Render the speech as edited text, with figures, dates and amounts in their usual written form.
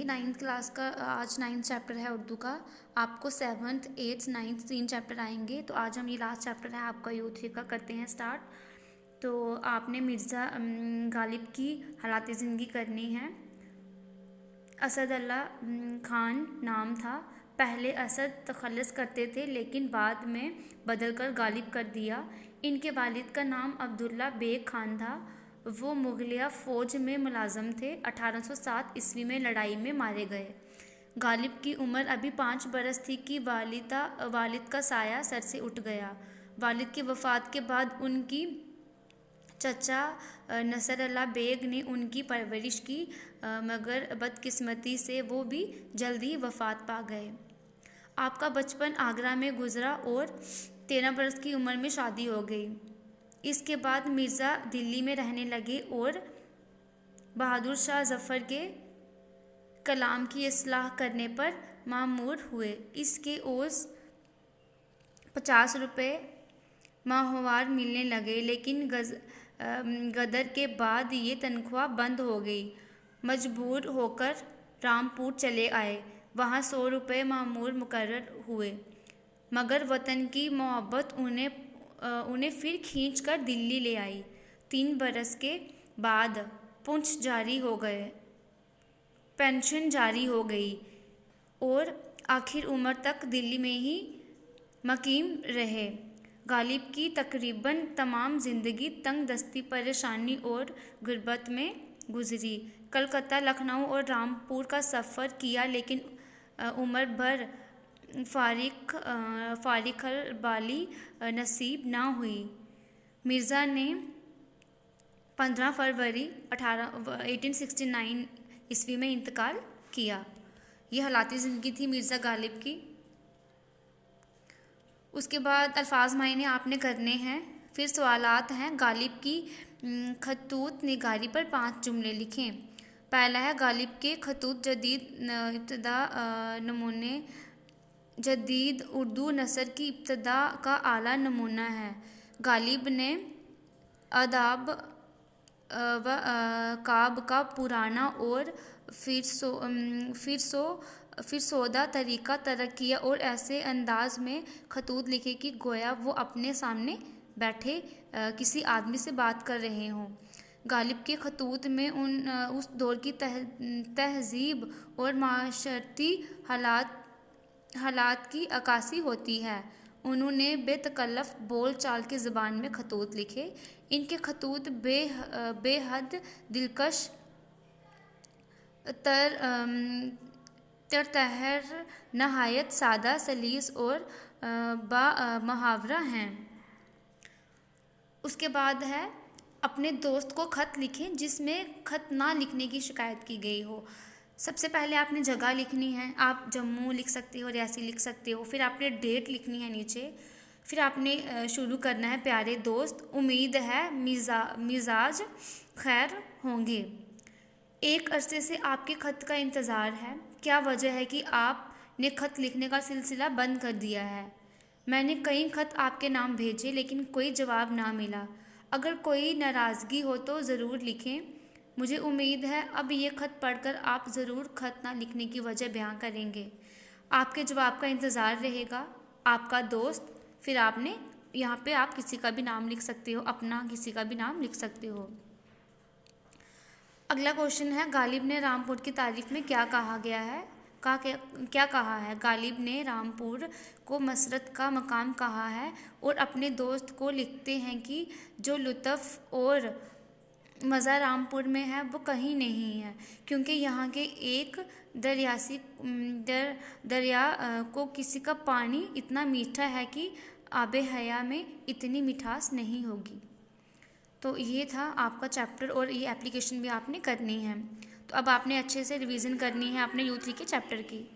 Ninth class का आज ninth chapter है उर्दू का। आपको 7th 8th 9th 3 चैप्टर आएंगे। तो आज हम ये लास्ट चैप्टर है आपका U3 का करते हैं स्टार्ट। तो आपने मिर्ज़ा गालिब की हालात ज़िंदगी करनी है। असद अल्लाह खान नाम था। पहले असद तखल्लुस करते थे लेकिन बाद में बदलकर गालिब कर दिया। इनके वालिद का नाम अब्दुल्ला बेग खान था। वो मुगलिया फ़ौज में मुलाजम थे। 1807 ईस्वी में लड़ाई में मारे गए। गालिब की उम्र अभी 5 बरस थी कि वालिद का साया सर से उठ गया। वालिद की वफ़ात के बाद उनकी चचा नसर अल्लाह बेग ने उनकी परवरिश की, मगर बदकिस्मती से वो भी जल्द ही वफ़ात पा गए। आपका बचपन आगरा में गुजरा और 13 बरस की उम्र में शादी हो गई। इसके बाद मिर्ज़ा दिल्ली में रहने लगे और बहादुर शाह जफ़र के कलाम की इस्लाह करने पर मामूर हुए। इसके ओस 50 रुपये माहवार मिलने लगे, लेकिन गदर के बाद ये तनख्वाह बंद हो गई। मजबूर होकर रामपुर चले आए। वहाँ 100 रुपये मामूर मुकर्रर हुए, मगर वतन की मोहब्बत उन्हें फिर खींच कर दिल्ली ले आई। 3 बरस के बाद पेंशन जारी हो गई और आखिर उम्र तक दिल्ली में ही मकीम रहे। गालिब की तकरीबन तमाम ज़िंदगी तंग दस्ती, परेशानी और गुर्बत में गुजरी। कलकत्ता, लखनऊ और रामपुर का सफ़र किया, लेकिन उम्र भर फारिकल-बाली नसीब ना हुई। मिर्ज़ा ने 15 फरवरी 1869 ईस्वी में इंतकाल किया। ये हालाती ज़िंदगी थी मिर्ज़ा गालिब की। उसके बाद अल्फाज मायने आपने करने हैं। फिर सवालात हैं। गालिब की खतूत निगारी पर 5 जुमले लिखें। पहला है, गालिब के खतूत जदीद उर्दू नसर की इब्तदा का आला नमूना है। गालिब ने अदाब व काब का पुराना और फिरसोदा तरीका तरक किया और ऐसे अंदाज में खतूत लिखे कि गोया वो अपने सामने बैठे किसी आदमी से बात कर रहे हों। गालिब के खतूत में उस दौर की तहजीब और माशरती हालात की अक्कासी होती है। उन्होंने बेतकल्लफ बोल चाल की ज़बान में खतूत लिखे। इनके खतूत बेहद दिलकश, तरतहर, नहायत सादा, सलीस और मुहावरा हैं। उसके बाद है, अपने दोस्त को ख़त लिखें जिसमें ख़त ना लिखने की शिकायत की गई हो। सबसे पहले आपने जगह लिखनी है। आप जम्मू लिख सकते हो, रियासी लिख सकते हो। फिर आपने डेट लिखनी है नीचे। फिर आपने शुरू करना है, प्यारे दोस्त, उम्मीद है मिजाज खैर होंगे। एक अरसे से आपके ख़त का इंतज़ार है। क्या वजह है कि आपने ख़त लिखने का सिलसिला बंद कर दिया है? मैंने कई ख़त आपके नाम भेजे, लेकिन कोई जवाब ना मिला। अगर कोई नाराज़गी हो तो ज़रूर लिखें। मुझे उम्मीद है अब ये ख़त पढ़कर आप ज़रूर ख़त ना लिखने की वजह बयां करेंगे। आपके जवाब का इंतज़ार रहेगा। आपका दोस्त। फिर आपने यहाँ पे आप किसी का भी नाम लिख सकते हो, अपना किसी का भी नाम लिख सकते हो। अगला क्वेश्चन है, गालिब ने रामपुर की तारीफ़ में क्या कहा गया है? क्या कहा है? गालिब ने रामपुर को मसरत का मकाम कहा है और अपने दोस्त को लिखते हैं कि जो लुत्फ़ और मज़ा रामपुर में है वो कहीं नहीं है, क्योंकि यहाँ के एक दरिया को किसी का पानी इतना मीठा है कि आबे हया में इतनी मिठास नहीं होगी। तो ये था आपका चैप्टर और ये एप्लीकेशन भी आपने करनी है। तो अब आपने अच्छे से रिवीजन करनी है अपने U3 के चैप्टर की।